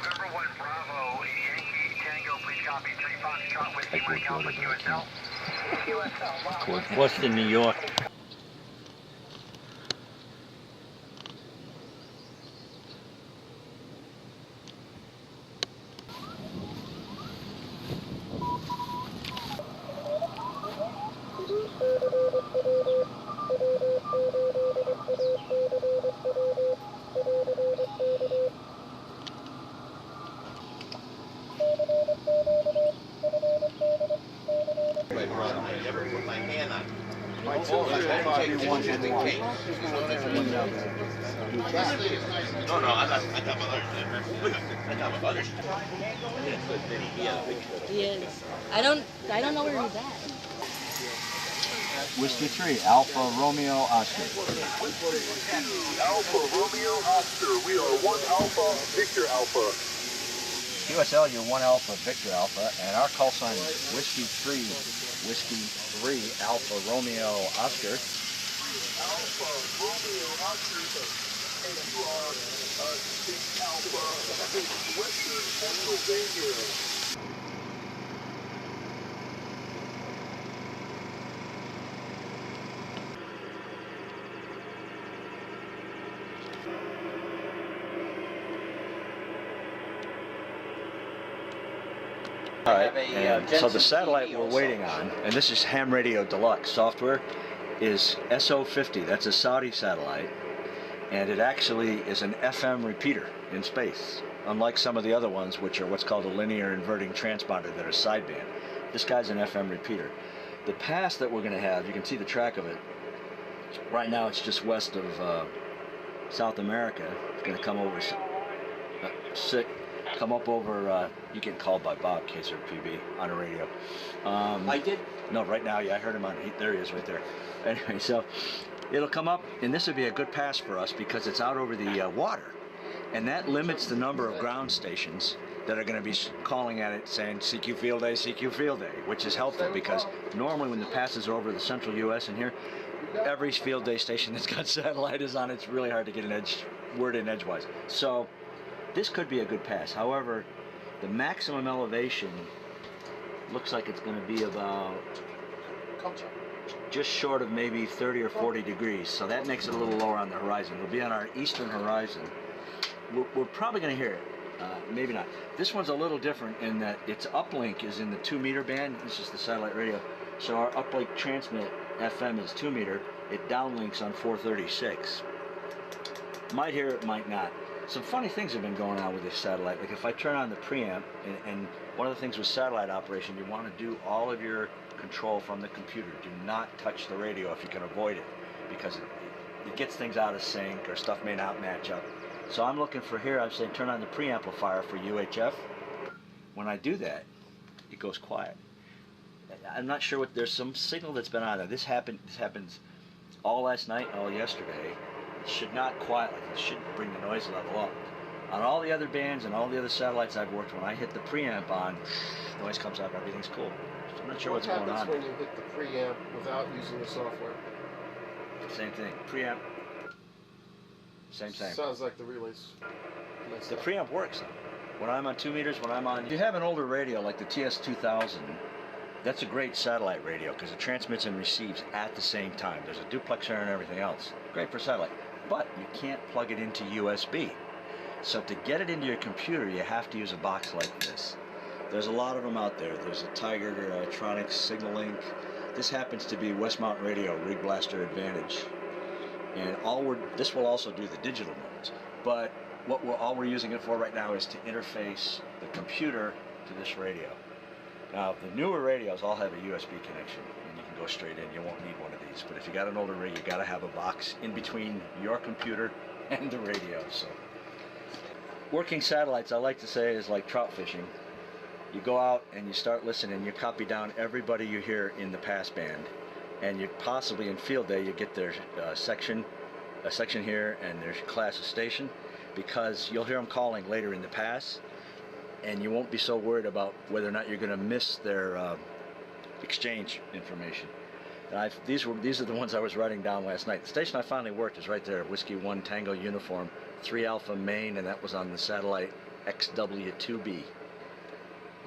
November 1 Bravo, Yankee Tango, please copy 3 Foxtrot Whiskey Mike Alpha QSL. QSL, Western New York. He is. I don't know where he's at. Whiskey 3, Alpha Romeo Oscar. Alpha Romeo Oscar. We are 1 Alpha, Victor Alpha. QSL, you're 1 Alpha, Victor Alpha, and our call sign is Whiskey 3, Whiskey 3, Alpha Romeo Oscar. Alpha Romeo Oscar. And you are 6 Alpha, Western Pennsylvania. All right, and so the satellite we're waiting on, and this is Ham Radio Deluxe software, is SO50. That's a Saudi satellite, and it actually is an FM repeater in space, unlike some of the other ones, which are what's called a linear inverting transponder that are sideband. This guy's an FM repeater. The pass that we're going to have, you can see the track of it. Right now it's just west of South America. It's going to come over, come up over, you get called by Bob Kaser PB on a radio. I did? No, right now, yeah, I heard him on, there he is right there. Anyway, so it'll come up, and this would be a good pass for us because it's out over the water. And that limits the number of ground stations that are going to be calling at it saying CQ Field Day, CQ Field Day, which is helpful because normally when the passes are over the central U.S. in here, every Field Day station that's got satellite is on. It's really hard to get an word in edgewise. So this could be a good pass. However, the maximum elevation looks like it's going to be about just short of maybe 30 or 40 degrees. So that makes it a little lower on the horizon. We'll be on our eastern horizon. We're probably going to hear it. Maybe not. This one's a little different in that its uplink is in the 2-meter band. This is the satellite radio. So our uplink transmit FM is 2 meter. It downlinks on 436. Might hear it, might not. Some funny things have been going on with this satellite. Like if I turn on the preamp, and one of the things with satellite operation, you want to do all of your control from the computer. Do not touch the radio if you can avoid it, because it gets things out of sync or stuff may not match up. So I'm looking for here, I'm saying turn on the preamplifier for UHF. When I do that, it goes quiet. I'm not sure what, there's some signal that's been on there. This happens all last night, all yesterday. It should not quiet like this, should bring the noise level up. On all the other bands and all the other satellites I've worked, when I hit the preamp on, noise comes up, everything's cool. So I'm not sure what's going on. What happens when you hit the preamp without using the software? Same thing, preamp, same thing. Sounds like the relays. The preamp works though. When I'm on 2 meters, when I'm on... If you have an older radio like the TS2000, that's a great satellite radio because it transmits and receives at the same time. There's a duplexer and everything else. Great for satellite. But you can't plug it into USB. So to get it into your computer, you have to use a box like this. There's a lot of them out there. There's a Tiger, Tronics, Signal-Link. This happens to be West Mountain Radio, Rig Blaster Advantage. And this will also do the digital modes. But all we're using it for right now is to interface the computer to this radio. Now, the newer radios all have a USB connection, and you can go straight in. You won't need one of these. But if you got an older radio, you got to have a box in between your computer and the radio. So, working satellites, I like to say, is like trout fishing. You go out and you start listening. You copy down everybody you hear in the pass band, and you possibly in field day you get their a section here and their class of station, because you'll hear them calling later in the pass. And you won't be so worried about whether or not you're going to miss their exchange information. And these are the ones I was writing down last night. The station I finally worked is right there, Whiskey 1 Tango Uniform, 3 Alpha Main, and that was on the satellite XW2B. And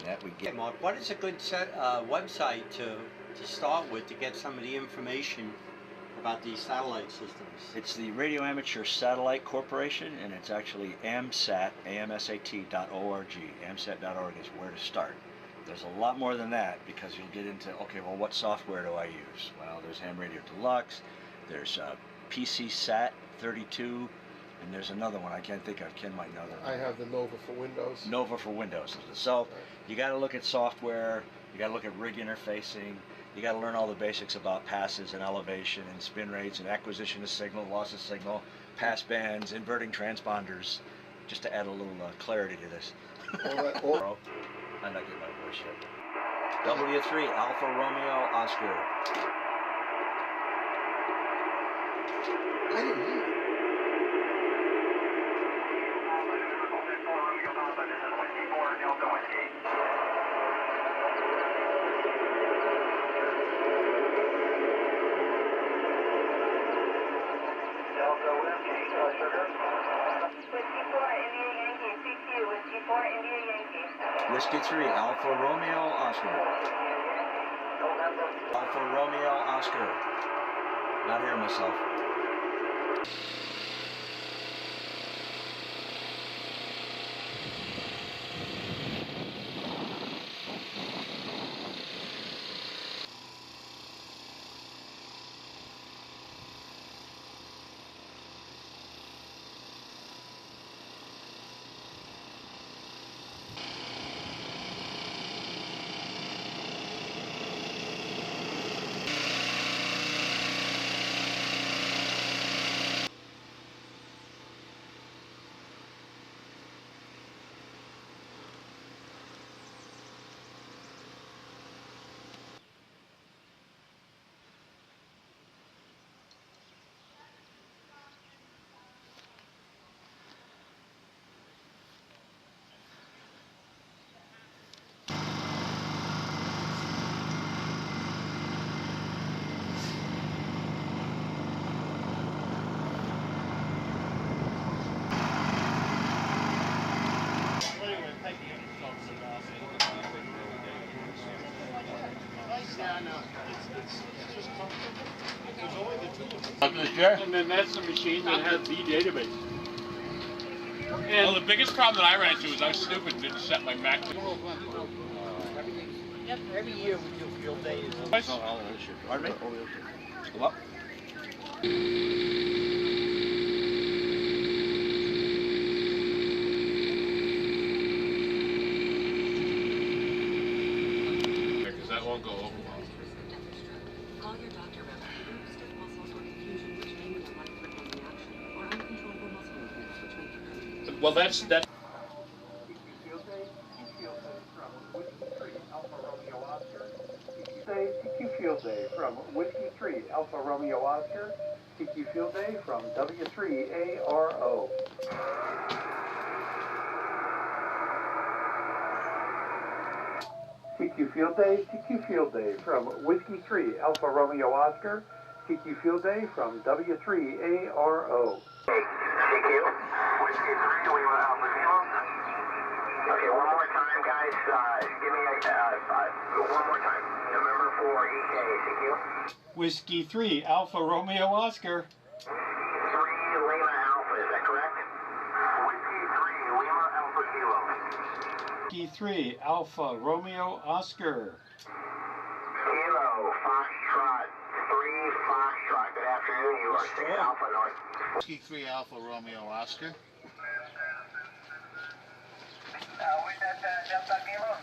that we Hey get. Mark, what is a good website to start with to get some of the information about these satellite systems? It's the Radio Amateur Satellite Corporation, and it's actually AMSAT, AMSAT.org. AMSAT.org is where to start. There's a lot more than that, because you'll get into, okay, well, what software do I use? Well, there's Ham Radio Deluxe, there's PC Sat 32, and there's another one I can't think of. Ken might know that. I have the Nova for Windows. Nova for Windows. So you got to look at software, you got to look at rig interfacing, you got to learn all the basics about passes and elevation and spin rates and acquisition of signal, loss of signal, pass bands, inverting transponders, just to add a little clarity to this. I'm not getting my voice yet. W3 Alpha Romeo Oscar. I didn't hear you. Whiskey 3 Alpha Romeo Oscar. Alpha Romeo Oscar. Not hearing myself. And then that's the machine that has the database. And well, the biggest problem that I ran into is I was stupid and didn't set my Mac. Yep, every year we do field days. Pardon me? What? Because that won't go over well. Call your doctor about fever, stiff muscles, or confusion, which may mean a life-threatening reaction, or uncontrollable muscle movements, which may be critical. Well, that's TQ Field Day from Whiskey 3 Alpha Romeo Oscar. TQ Field Day from W3ARO. TQ Field Day from Whiskey 3 Alpha Romeo Oscar. TQ Field Day from W3ARO. TQ, Whiskey 3, we went Alpha Kilo. Okay, one more time, guys. Give me one more time. November 4 EK, TQ. Whiskey 3 Alpha Romeo Oscar. 3 Lima Alpha, is that correct? Whiskey 3 Lima Alpha Kilo. Whiskey 3 Alpha Romeo Oscar. Kilo, Foxtrot, 3 Foxtrot. Good afternoon, you are 6 Alpha North. Whiskey 3 Alpha Romeo Oscar. Where's that Delta Kilo?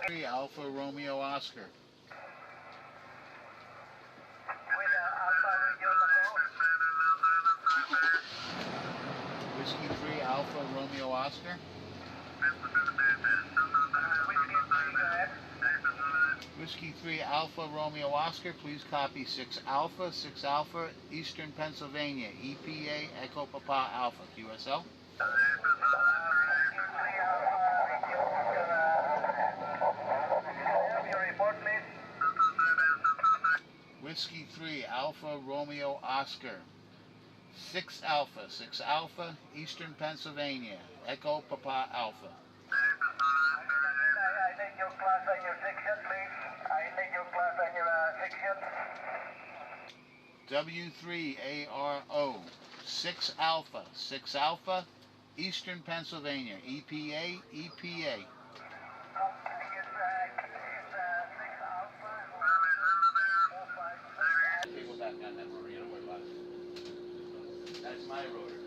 3 Alpha Romeo Oscar. Whiskey 3 Alpha Romeo Oscar. Whiskey 3 Alpha Romeo Oscar, please copy 6 Alpha, Eastern Pennsylvania, EPA Echo Papa Alpha, QSL. Whiskey 3 Alpha Romeo Oscar. 6 Alpha, Eastern Pennsylvania, Echo Papa Alpha. I need your class and your section, please. I need your class and your section. W3ARO. 6 Alpha, Eastern Pennsylvania, EPA. People back on that, don't worry about it. That's my rotor.